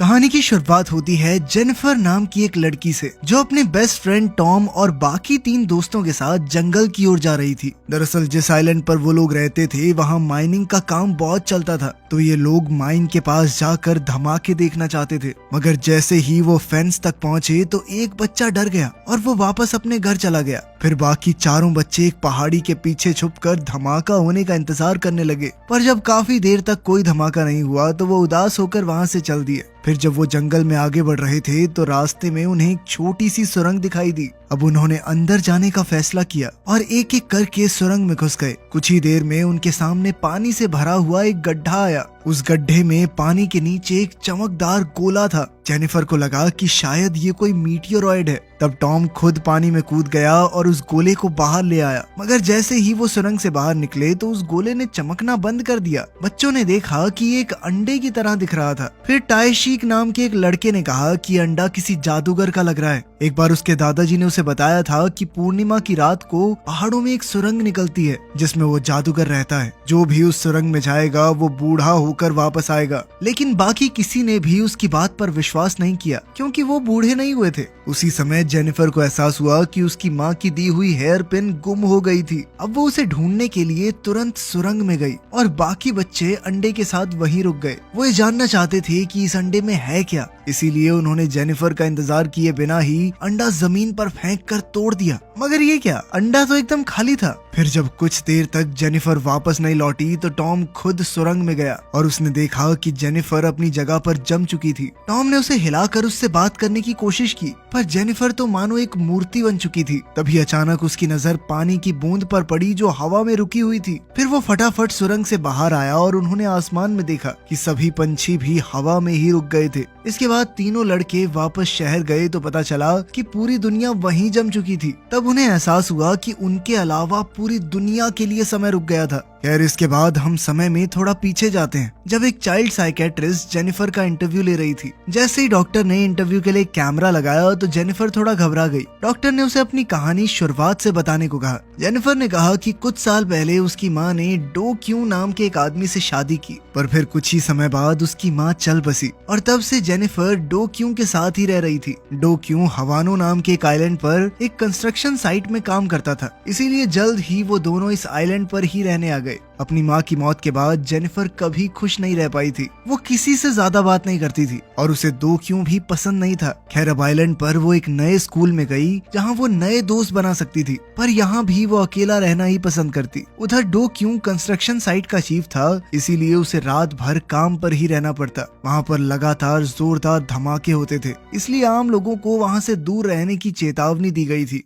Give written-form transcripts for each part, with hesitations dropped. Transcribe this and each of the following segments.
कहानी की शुरुआत होती है जेनिफर नाम की एक लड़की से, जो अपने बेस्ट फ्रेंड टॉम और बाकी 3 दोस्तों के साथ जंगल की ओर जा रही थी। दरअसल जिस आइलैंड पर वो लोग रहते थे वहाँ माइनिंग का काम बहुत चलता था, तो ये लोग माइन के पास जाकर धमाके देखना चाहते थे। मगर जैसे ही वो फेंस तक पहुँचे तो एक बच्चा डर गया और वो वापस अपने घर चला गया। फिर बाकी चारों बच्चे एक पहाड़ी के पीछे छुपकर धमाका होने का इंतजार करने लगे, पर जब काफी देर तक कोई धमाका नहीं हुआ तो वो उदास होकर वहाँ से चल दिए। फिर जब वो जंगल में आगे बढ़ रहे थे तो रास्ते में उन्हें एक छोटी सी सुरंग दिखाई दी। अब उन्होंने अंदर जाने का फैसला किया और एक एक करके सुरंग में घुस गए। कुछ ही देर में उनके सामने पानी से भरा हुआ एक गड्ढा आया। उस गड्ढे में पानी के नीचे एक चमकदार गोला था। जेनिफर को लगा कि शायद ये कोई मीटियोरॉइड है। तब टॉम खुद पानी में कूद गया और उस गोले को बाहर ले आया। मगर जैसे ही वो सुरंग से बाहर निकले तो उस गोले ने चमकना बंद कर दिया। बच्चों ने देखा कि ये एक अंडे की तरह दिख रहा था। फिर टाइशीक नाम के एक लड़के ने कहा कि अंडा किसी जादूगर का लग रहा है। एक बार उसके दादाजी ने उसे बताया था कि पूर्णिमा की रात को पहाड़ों में एक सुरंग निकलती है जिसमें वो जादूगर रहता है। जो भी उस सुरंग में जाएगा वो बूढ़ा होकर वापस आएगा। लेकिन बाकी किसी ने भी उसकी बात पर विश्वास नहीं किया, क्योंकि वो बूढ़े नहीं हुए थे। उसी समय जेनिफर को एहसास हुआ कि उसकी माँ की दी हुई हेयर पिन गुम हो गई थी। अब वो उसे ढूंढने के लिए तुरंत सुरंग में गई और बाकी बच्चे अंडे के साथ वहीं रुक गए। वो ये जानना चाहते थे कि इस अंडे में है क्या, इसीलिए उन्होंने जेनिफर का इंतजार किए बिना ही अंडा जमीन पर फेंक कर तोड़ दिया। मगर ये क्या, अंडा तो एकदम खाली था। फिर जब कुछ देर तक जेनिफर वापस नहीं लौटी तो टॉम खुद सुरंग में गया और उसने देखा कि जेनिफर अपनी जगह पर जम चुकी थी। टॉम ने उसे हिलाकर उससे बात करने की कोशिश की, पर जेनिफर तो मानो एक मूर्ति बन चुकी थी। तभी अचानक उसकी नजर पानी की बूंद पर पड़ी जो हवा में रुकी हुई थी। फिर वो फटाफट सुरंग से बाहर आया और उन्होंने आसमान में देखा कि सभी पंछी भी हवा में ही रुक गए थे। इसके बाद तीनों लड़के वापस शहर गए तो पता चला कि पूरी दुनिया वहीं जम चुकी थी। तब उन्हें एहसास हुआ कि उनके अलावा पूरी दुनिया के लिए समय रुक गया था। खैर, इसके बाद हम समय में थोड़ा पीछे जाते हैं, जब एक चाइल्ड साइकेट्रिस्ट जेनिफर का इंटरव्यू ले रही थी। जैसे ही डॉक्टर ने इंटरव्यू के लिए कैमरा लगाया तो जेनिफर थोड़ा घबरा गई। डॉक्टर ने उसे अपनी कहानी शुरुआत से बताने को कहा। जेनिफर ने कहा कि कुछ साल पहले उसकी माँ ने डो क्यू नाम के एक आदमी से शादी की, पर फिर कुछ ही समय बाद उसकी माँ चल बसी और तब से जेनिफर डो क्यू के साथ ही रह रही थी। डो क्यू हवानो नाम के एक आइलैंड पर एक कंस्ट्रक्शन साइट में काम करता था, इसीलिए जल्द ही वो दोनों इस आइलैंड पर ही रहने आ गए। अपनी माँ की मौत के बाद जेनिफर कभी खुश नहीं रह पाई थी। वो किसी से ज्यादा बात नहीं करती थी और उसे डो क्यू भी पसंद नहीं था। खैर, अब आइलैंड पर वो एक नए स्कूल में गई जहाँ वो नए दोस्त बना सकती थी, पर यहाँ भी वो अकेला रहना ही पसंद करती। उधर डो क्यू कंस्ट्रक्शन साइट का चीफ था, इसीलिए उसे रात भर काम पर ही रहना पड़ता। वहाँ पर लगातार जोरदार धमाके होते थे, इसलिए आम लोगों को वहाँ से दूर रहने की चेतावनी दी गई थी।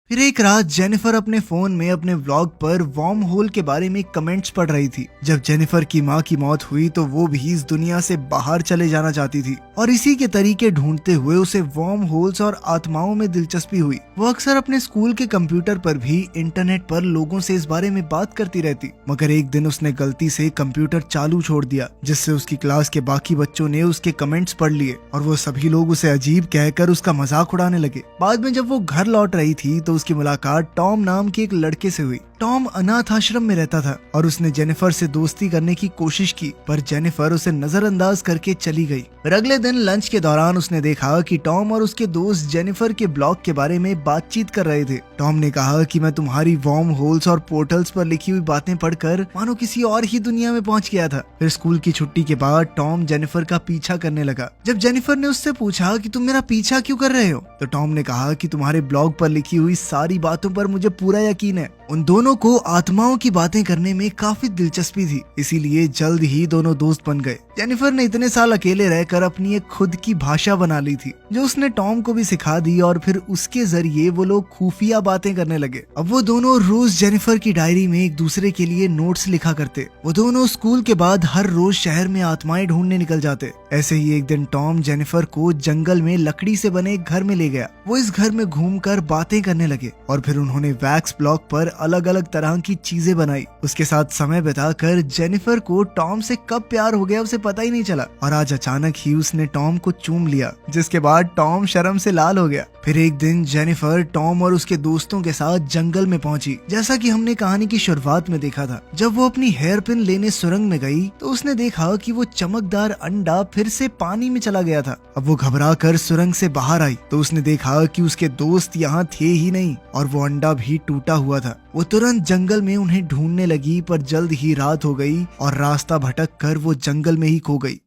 फिर एक रात जेनिफर अपने फोन में अपने व्लॉग पर वर्म होल के बारे में कमेंट्स पढ़ रही थी। जब जेनिफर की माँ की मौत हुई तो वो भी इस दुनिया से बाहर चले जाना चाहती थी और इसी के तरीके ढूंढते हुए उसे वर्म होल्स और आत्माओं में दिलचस्पी हुई। वो अक्सर अपने स्कूल के कंप्यूटर पर भी इंटरनेट पर लोगों से इस बारे में बात करती रहती। मगर एक दिन उसने गलती से कंप्यूटर चालू छोड़ दिया, जिससे उसकी क्लास के बाकी बच्चों ने उसके कमेंट्स पढ़ लिए और वो सभी लोग उसे अजीब कहकर उसका मजाक उड़ाने लगे। बाद में जब वो घर लौट रही थी तो उसकी मुलाकात टॉम नाम के एक लड़के से हुई। टॉम अनाथ आश्रम में रहता था और उसने जेनिफर से दोस्ती करने की कोशिश की, पर जेनिफर उसे नजरअंदाज करके चली गई। फिर अगले दिन लंच के दौरान उसने देखा कि टॉम और उसके दोस्त जेनिफर के ब्लॉग के बारे में बातचीत कर रहे थे। टॉम ने कहा कि मैं तुम्हारी वर्म होल्स और पोर्टल्स पर लिखी हुई बातें पढ़कर मानो किसी और ही दुनिया में पहुंच गया था। फिर स्कूल की छुट्टी के बाद टॉम जेनिफर का पीछा करने लगा। जब जेनिफर ने उससे पूछा कि तुम मेरा पीछा क्यों कर रहे हो, तो टॉम ने कहा कि तुम्हारे ब्लॉग पर लिखी हुई सारी बातों पर मुझे पूरा यकीन है। उन दोनों को आत्माओं की बातें करने में काफी दिलचस्पी थी, इसीलिए जल्द ही दोनों दोस्त बन गए। जेनिफर ने इतने साल अकेले रहकर अपनी एक खुद की भाषा बना ली थी, जो उसने टॉम को भी सिखा दी और फिर उसके जरिए वो लोग खुफिया बातें करने लगे। अब वो दोनों रोज जेनिफर की डायरी में एक दूसरे के लिए नोट्स लिखा करते। वो दोनों स्कूल के बाद हर रोज शहर में आत्माएं ढूंढने निकल जाते। ऐसे ही एक दिन टॉम जेनिफर को जंगल में लकड़ी से बने एक घर में ले गया। वो इस घर में घूमकर बातें करने लगे। लगे और फिर उन्होंने वैक्स ब्लॉक पर अलग अलग तरह की चीजें बनाई। उसके साथ समय बिताकर जेनिफर को टॉम से कब प्यार हो गया उसे पता ही नहीं चला और आज अचानक ही उसने टॉम को चूम लिया, जिसके बाद टॉम शर्म से लाल हो गया। फिर एक दिन जेनिफर टॉम और उसके दोस्तों के साथ जंगल में पहुंची। जैसा कि हमने कहानी की शुरुआत में देखा था, जब वो अपनी हेयर पिन लेने सुरंग में गई तो उसने देखा कि वो चमकदार अंडा फिर से पानी में चला गया था। अब वो घबरा कर सुरंग से बाहर आई तो उसने देखा कि उसके दोस्त यहाँ थे ही नहीं और वो अंडा भी टूटा हुआ था। वो तुरंत जंगल में उन्हें ढूंढने लगी, पर जल्द ही रात हो गई और रास्ता भटक कर वो जंगल में ही खो गई।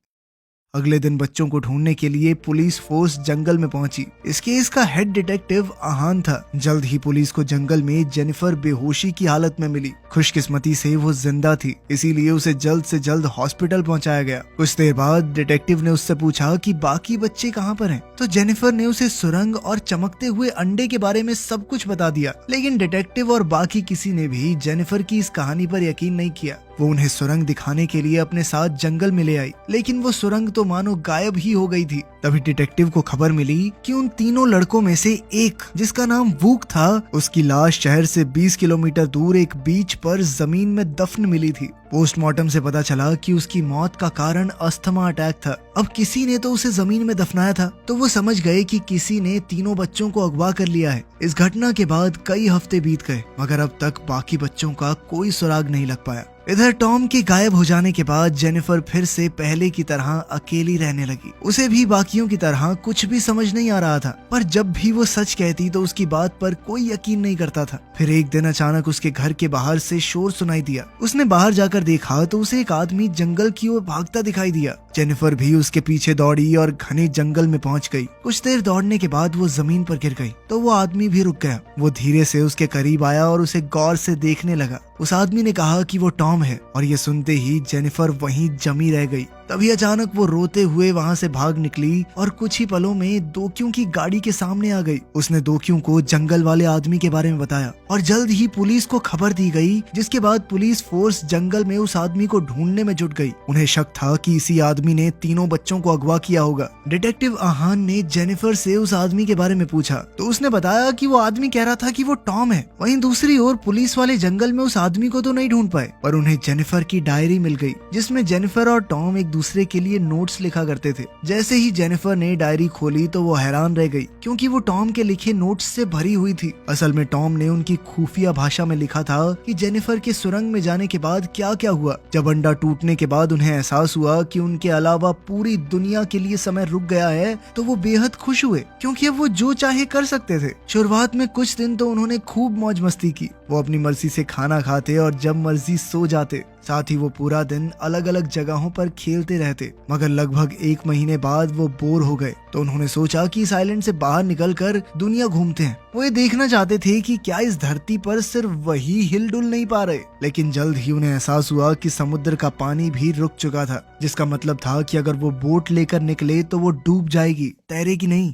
अगले दिन बच्चों को ढूंढने के लिए पुलिस फोर्स जंगल में पहुंची। इस केस का हेड डिटेक्टिव आहान था। जल्द ही पुलिस को जंगल में जेनिफर बेहोशी की हालत में मिली। खुशकिस्मती से वो जिंदा थी, इसीलिए उसे जल्द से जल्द हॉस्पिटल पहुंचाया गया। कुछ देर बाद डिटेक्टिव ने उससे पूछा कि बाकी बच्चे कहाँ पर हैं, तो जेनिफर ने उसे सुरंग और चमकते हुए अंडे के बारे में सब कुछ बता दिया। लेकिन डिटेक्टिव और बाकी किसी ने भी जेनिफर की इस कहानी पर यकीन नहीं किया। वो उन्हें सुरंग दिखाने के लिए अपने साथ जंगल में ले आई, लेकिन वो सुरंग तो मानो गायब ही हो गई थी। तभी डिटेक्टिव को खबर मिली कि उन तीनों लड़कों में से एक, जिसका नाम वूक था, उसकी लाश शहर से 20 किलोमीटर दूर एक बीच पर जमीन में दफन मिली थी। पोस्टमार्टम से पता चला कि उसकी मौत का कारण अस्थमा अटैक था। अब किसी ने तो उसे जमीन में दफनाया था, तो वो समझ गए कि किसी ने तीनों बच्चों को अगवा कर लिया है। इस घटना के बाद कई हफ्ते बीत गए, मगर अब तक बाकी बच्चों का कोई सुराग नहीं लग पाया। इधर टॉम के गायब हो जाने के बाद जेनिफर फिर से पहले की तरह अकेली रहने लगी। उसे भी बाकियों की तरह कुछ भी समझ नहीं आ रहा था, पर जब भी वो सच कहती तो उसकी बात पर कोई यकीन नहीं करता था। फिर एक दिन अचानक उसके घर के बाहर से शोर सुनाई दिया। उसने बाहर जाकर देखा तो उसे एक आदमी जंगल की ओर भागता दिखाई दिया। जेनिफर भी उसके पीछे दौड़ी और घने जंगल में पहुंच गई। कुछ देर दौड़ने के बाद वो जमीन पर गिर गई तो वो आदमी भी रुक गया। वो धीरे से उसके करीब आया और उसे गौर से देखने लगा। उस आदमी ने कहा कि वो टॉम है और ये सुनते ही जेनिफर वहीं जमी रह गई। तभी अचानक वो रोते हुए वहां से भाग निकली और कुछ ही पलों में दोकियों की गाड़ी के सामने आ गई। उसने दोकियों को जंगल वाले आदमी के बारे में बताया और जल्द ही पुलिस को खबर दी गई, जिसके बाद पुलिस फोर्स जंगल में उस आदमी को ढूंढने में जुट गई। उन्हें शक था कि इसी आदमी ने तीनों बच्चों को अगवा किया होगा। डिटेक्टिव आहान ने जेनिफर से उस आदमी के बारे में पूछा तो उसने बताया कि वो आदमी कह रहा था कि वो टॉम है। वहीं दूसरी ओर पुलिस वाले जंगल में उस आदमी को तो नहीं ढूंढ पाए, पर उन्हें जेनिफर की डायरी मिल गई, जिसमें जेनिफर और टॉम एक दूसरे के लिए नोट्स लिखा करते थे। जैसे ही जेनिफर ने डायरी खोली तो वो हैरान रह गई, क्योंकि वो टॉम के लिखे नोट्स से भरी हुई थी। असल में टॉम ने उनकी खुफिया भाषा में लिखा था कि जेनिफर के सुरंग में जाने के बाद क्या क्या हुआ। जब अंडा टूटने के बाद उन्हें एहसास हुआ कि उनके अलावा पूरी दुनिया के लिए समय रुक गया है, तो वो बेहद खुश हुए, क्योंकि अब वो जो चाहे कर सकते थे। शुरुआत में कुछ दिन तो उन्होंने खूब मौज मस्ती की। वो अपनी मर्जी से खाना खाते और जब मर्जी सो जाते। साथ ही वो पूरा दिन अलग अलग जगहों पर खेलते रहते। मगर लगभग 1 महीने बाद वो बोर हो गए, तो उन्होंने सोचा कि इस आइलैंड से बाहर निकलकर दुनिया घूमते हैं। वो ये देखना चाहते थे कि क्या इस धरती पर सिर्फ वही हिलडुल नहीं पा रहे। लेकिन जल्द ही उन्हें एहसास हुआ कि समुद्र का पानी भी रुक चुका था, जिसका मतलब था कि अगर वो बोट लेकर निकले तो वो डूब जाएगी, तैरेगी नहीं।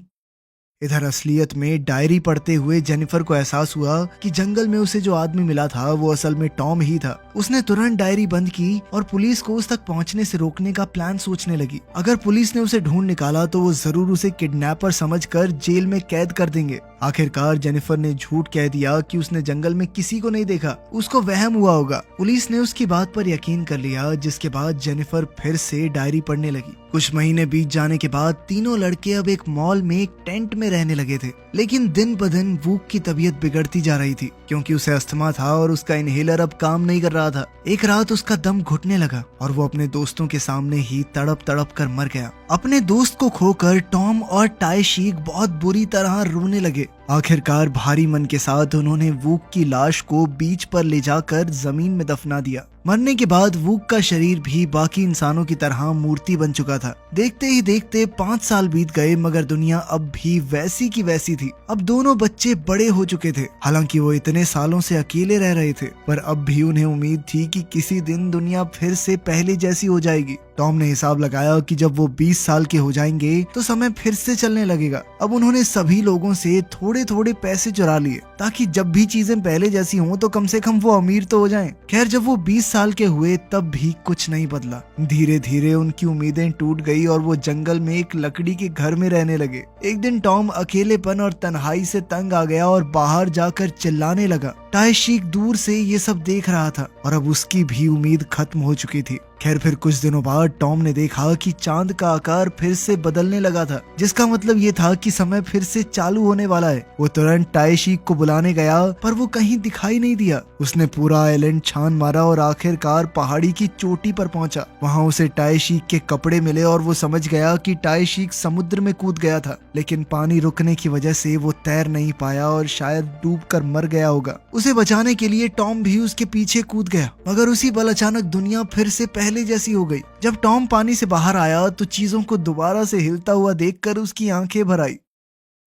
इधर असलियत में डायरी पढ़ते हुए जेनिफर को एहसास हुआ कि जंगल में उसे जो आदमी मिला था वो असल में टॉम ही था। उसने तुरंत डायरी बंद की और पुलिस को उस तक पहुंचने से रोकने का प्लान सोचने लगी। अगर पुलिस ने उसे ढूंढ निकाला तो वो जरूर उसे किडनैपर समझकर जेल में कैद कर देंगे। आखिरकार जेनिफर ने झूठ कह दिया कि उसने जंगल में किसी को नहीं देखा, उसको वहम हुआ होगा। पुलिस ने उसकी बात पर यकीन कर लिया, जिसके बाद जेनिफर फिर से डायरी पढ़ने लगी। कुछ महीने बीत जाने के बाद तीनों लड़के अब एक मॉल में एक टेंट में रहने लगे थे। लेकिन दिन ब दिन वूक की तबीयत बिगड़ती जा रही थी, क्योंकि उसे अस्थमा था और उसका इनहेलर अब काम नहीं कर रहा था। एक रात उसका दम घुटने लगा और वो अपने दोस्तों के सामने ही तड़प तड़प कर मर गया। अपने दोस्त को खोकर टॉम और टाई शीक बहुत बुरी तरह रोने लगे। आखिरकार भारी मन के साथ उन्होंने वूक की लाश को बीच पर ले जाकर जमीन में दफना दिया। मरने के बाद वूक का शरीर भी बाकी इंसानों की तरह मूर्ति बन चुका था। देखते ही देखते 5 साल बीत गए, मगर दुनिया अब भी वैसी की वैसी थी। अब दोनों बच्चे बड़े हो चुके थे। हालांकि वो इतने सालों से अकेले रह रहे थे, पर अब भी उन्हें उम्मीद थी कि किसी दिन दुनिया फिर से पहले जैसी हो जाएगी। टॉम ने हिसाब लगाया कि जब वो 20 साल के हो जाएंगे तो समय फिर से चलने लगेगा। अब उन्होंने सभी लोगों से थोड़े थोड़े थोड़े पैसे चुरा लिए ताकि जब भी चीजें पहले जैसी हों तो कम से कम वो अमीर तो हो जाएं। खैर जब वो 20 साल के हुए तब भी कुछ नहीं बदला। धीरे धीरे उनकी उम्मीदें टूट गई और वो जंगल में एक लकड़ी के घर में रहने लगे। एक दिन टॉम अकेलेपन और तन्हाई से तंग आ गया और बाहर जाकर चिल्लाने लगा। टाइशीक दूर से ये सब देख रहा था और अब उसकी भी उम्मीद खत्म हो चुकी थी। खैर फिर कुछ दिनों बाद टॉम ने देखा कि चांद का आकार फिर से बदलने लगा था, जिसका मतलब ये था कि समय फिर से चालू होने वाला है। वो तुरंत टाइशीक को बुलाने गया पर वो कहीं दिखाई नहीं दिया। उसने पूरा आइलैंड छान मारा और आखिरकार पहाड़ी की चोटी पर पहुंचा। वहां उसे टाइशीक के कपड़े मिले और वो समझ गया कि टाइशीक समुद्र में कूद गया था, लेकिन पानी रुकने की वजह से वो तैर नहीं पाया और शायद डूबकर मर गया होगा। उसे बचाने के लिए टॉम भी उसके पीछे कूद गया, मगर उसी पल अचानक दुनिया फिर से पहले जैसी हो गई। जब टॉम पानी से बाहर आया तो चीजों को दोबारा से हिलता हुआ देखकर उसकी आंखें भर आई।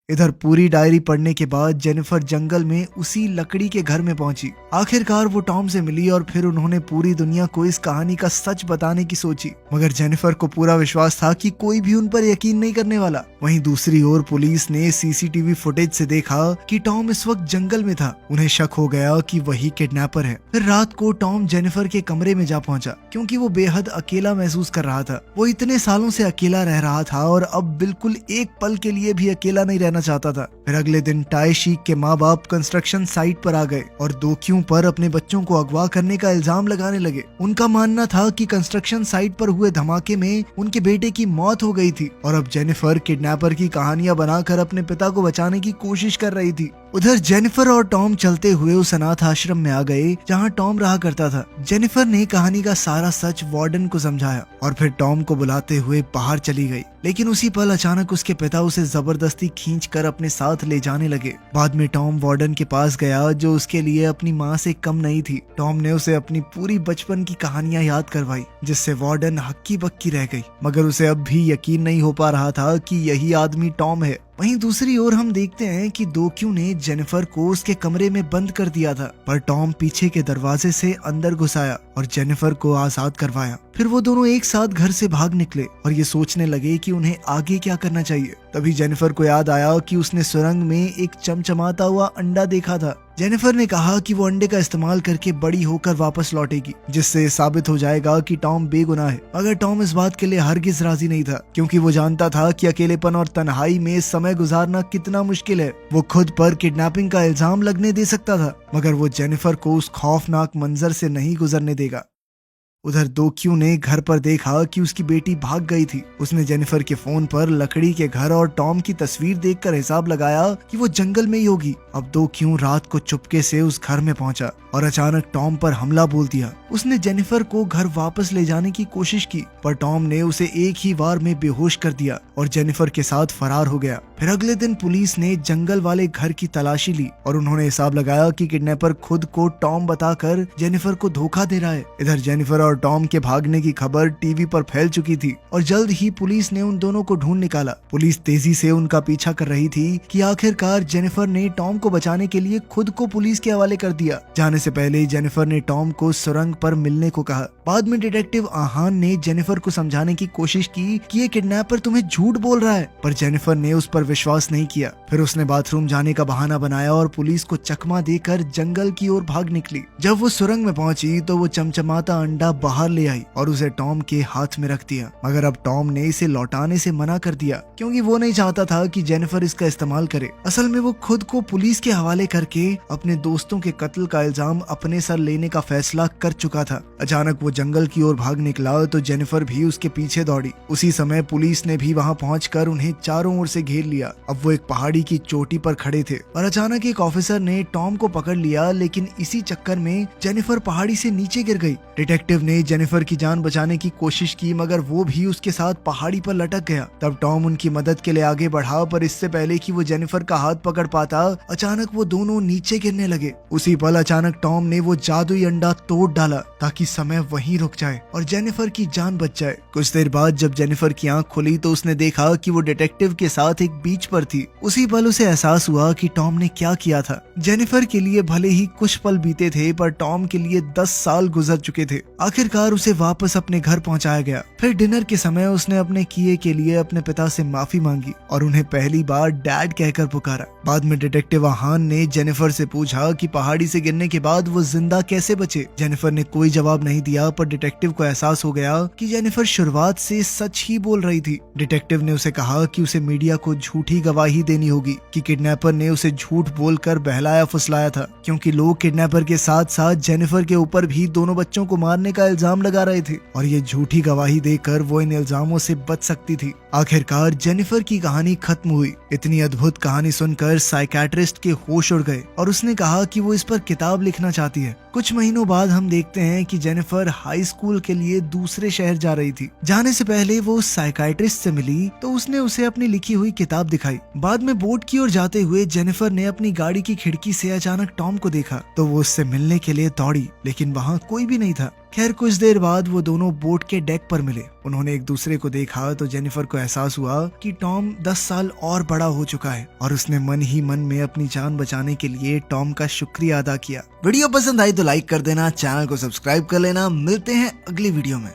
इधर पूरी डायरी पढ़ने के बाद जेनिफर जंगल में उसी लकड़ी के घर में पहुंची। आखिरकार वो टॉम से मिली और फिर उन्होंने पूरी दुनिया को इस कहानी का सच बताने की सोची, मगर जेनिफर को पूरा विश्वास था कि कोई भी उन पर यकीन नहीं करने वाला। वहीं दूसरी ओर पुलिस ने सीसीटीवी फुटेज से देखा कि टॉम इस वक्त जंगल में था। उन्हें शक हो गया कि वही किडनैपर है। फिर रात को टॉम जेनिफर के कमरे में जा पहुंचा क्योंकि वो बेहद अकेला महसूस कर रहा था। वो इतने सालों से अकेला रह रहा था और अब बिल्कुल एक पल के लिए भी अकेला नहीं रहना चाहता था। फिर अगले दिन टाइशीक के माँ बाप कंस्ट्रक्शन साइट पर आ गए और दोखियों पर अपने बच्चों को अगवा करने का इल्जाम लगाने लगे। उनका मानना था कि कंस्ट्रक्शन साइट पर हुए धमाके में उनके बेटे की मौत हो गई थी और अब जेनिफर किडनैपर की कहानियां बनाकर अपने पिता को बचाने की कोशिश कर रही थी। उधर जेनिफर और टॉम चलते हुए उस अनाथ आश्रम में आ गए जहां टॉम रहा करता था। जेनिफर ने कहानी का सारा सच वार्डन को समझाया और फिर टॉम को बुलाते हुए बाहर चली गई, लेकिन उसी पल अचानक उसके पिता उसे जबरदस्ती खींचकर अपने साथ ले जाने लगे। बाद में टॉम वार्डन के पास गया जो उसके लिए अपनी माँ से कम नहीं थी। टॉम ने उसे अपनी पूरी बचपन की कहानियां याद करवाई, जिससे वार्डन हक्की बक्की रह गई, मगर उसे अब भी यकीन नहीं हो पा रहा था कि यही आदमी टॉम है। वहीं दूसरी ओर हम देखते हैं कि दोक्यू ने जेनिफर को उसके कमरे में बंद कर दिया था, पर टॉम पीछे के दरवाजे से अंदर घुस आया और जेनिफर को आजाद करवाया। फिर वो दोनों एक साथ घर से भाग निकले और ये सोचने लगे कि उन्हें आगे क्या करना चाहिए। तभी जेनिफर को याद आया कि उसने सुरंग में एक चमचमाता हुआ अंडा देखा था। जेनिफर ने कहा कि वो अंडे का इस्तेमाल करके बड़ी होकर वापस लौटेगी, जिससे साबित हो जाएगा कि टॉम बेगुनाह है। मगर टॉम इस बात के लिए हरगिज राजी नहीं था, क्योंकि वो जानता था कि अकेलेपन और तन्हाई में समय गुजारना कितना मुश्किल है। वो खुद पर किडनैपिंग का इल्जाम लगने दे सकता था, मगर वो जेनिफर को उस खौफनाक मंजर से नहीं गुजरने देगा। उधर दोक्यू ने घर पर देखा कि उसकी बेटी भाग गई थी। उसने जेनिफर के फोन पर लकड़ी के घर और टॉम की तस्वीर देखकर हिसाब लगाया कि वो जंगल में ही होगी। अब दोक्यू रात को चुपके से उस घर में पहुंचा और अचानक टॉम पर हमला बोल दिया। उसने जेनिफर को घर वापस ले जाने की कोशिश की, पर टॉम ने उसे एक ही वार में बेहोश कर दिया और जेनिफर के साथ फरार हो गया। फिर अगले दिन पुलिस ने जंगल वाले घर की तलाशी ली और उन्होंने हिसाब लगाया कि किडनैपर खुद को टॉम बताकर जेनिफर को धोखा दे रहा है। इधर जेनिफर और टॉम के भागने की खबर टीवी पर फैल चुकी थी और जल्द ही पुलिस ने उन दोनों को ढूंढ निकाला। पुलिस तेजी से उनका पीछा कर रही थी कि आखिरकार जेनिफर ने टॉम को बचाने के लिए खुद को पुलिस के हवाले कर दिया। जाने से पहले जेनिफर ने टॉम को सुरंग पर मिलने को कहा। बाद में डिटेक्टिव आहान ने जेनिफर को समझाने की कोशिश की कि ये किडनैपर तुम्हें झूठ बोल रहा है, पर जेनिफर ने उस पर विश्वास नहीं किया। फिर उसने बाथरूम जाने का बहाना बनाया और पुलिस को चकमा देकर जंगल की ओर भाग निकली। जब वो सुरंग में पहुंची तो वो चमचमाता अंडा बाहर ले आई और उसे टॉम के हाथ में रख दिया, मगर अब टॉम ने इसे लौटाने से मना कर दिया, क्योंकि वो नहीं चाहता था कि जेनिफर इसका इस्तेमाल करे। असल में वो खुद को पुलिस के हवाले करके अपने दोस्तों के कत्ल का इल्जाम अपने सर लेने का फैसला कर चुका था। अचानक वो जंगल की ओर भाग निकला तो जेनिफर भी उसके पीछे दौड़ी। उसी समय पुलिस ने भी वहां पहुंचकर उन्हें चारों ओर से घेर लिया। अब वो एक पहाड़ी की चोटी पर खड़े थे और अचानक एक ऑफिसर ने टॉम को पकड़ लिया, लेकिन इसी चक्कर में जेनिफर पहाड़ी से नीचे गिर गई। डिटेक्टिव ने जेनिफर की जान बचाने की कोशिश की, मगर वो भी उसके साथ पहाड़ी पर लटक गया। तब टॉम उनकी मदद के लिए आगे बढ़ा, पर इससे पहले कि वो जेनिफर का हाथ पकड़ पाता, अचानक वो दोनों नीचे गिरने लगे। उसी पल अचानक टॉम ने वो जादुई अंडा तोड़ डाला डाला ताकि समय वहीं रुक जाए और जेनिफर की जान बच जाए। कुछ देर बाद जब जेनिफर की आंख खुली तो उसने देखा कि वो डिटेक्टिव के साथ एक बीच पर थी। उसी पल उसे एहसास हुआ कि टॉम ने क्या किया था। जेनिफर के लिए भले ही कुछ पल बीते थे पर टॉम के लिए 10 साल गुजर चुके थे। आखिरकार उसे वापस अपने घर पहुंचाया गया। फिर डिनर के समय उसने अपने किए के लिए अपने पिता से माफी मांगी और उन्हें पहली बार डैड कहकर पुकारा। बाद में डिटेक्टिव आहान ने जेनिफर से पूछा कि पहाड़ी से गिरने के बाद वो जिंदा कैसे बचे। जेनिफर ने कोई जवाब नहीं दिया पर डिटेक्टिव को एहसास हो गया कि जेनिफर शुरुआत से सच ही बोल रही थी। डिटेक्टिव ने उसे कहा कि उसे मीडिया को झूठी गवाही देनी होगी कि किडनैपर ने उसे झूठ बोलकर बहलाया फुसलाया था, क्योंकि लोग किडनैपर के साथ साथ जेनिफर के ऊपर भी दोनों बच्चों को मारने का इल्जाम लगा रहे थे और ये झूठी गवाही देकर वो इन इल्जामों से बच सकती थी। आखिरकार जेनिफर की कहानी खत्म हुई। इतनी अद्भुत कहानी सुनकर साइकियाट्रिस्ट के होश उड़ गए और उसने कहा कि वो इस पर किताब लिखना चाहती है। कुछ महीनों बाद हम देखते हैं कि जेनिफर हाई स्कूल के लिए दूसरे शहर जा रही थी। जाने से पहले वो साइकियाट्रिस्ट से मिली तो उसने उसे अपनी लिखी हुई किताब दिखाई। बाद में बोट की ओर जाते हुए जेनिफर ने अपनी गाड़ी की खिड़की से अचानक टॉम को देखा तो वो उससे मिलने के लिए दौड़ी, लेकिन वहाँ कोई भी नहीं था। खैर कुछ देर बाद वो दोनों बोट के डेक पर मिले। उन्होंने एक दूसरे को देखा तो जेनिफर को एहसास हुआ कि टॉम 10 साल और बड़ा हो चुका है और उसने मन ही मन में अपनी जान बचाने के लिए टॉम का शुक्रिया अदा किया। वीडियो पसंद आई तो लाइक कर देना, चैनल को सब्सक्राइब कर लेना। मिलते हैं अगली वीडियो में।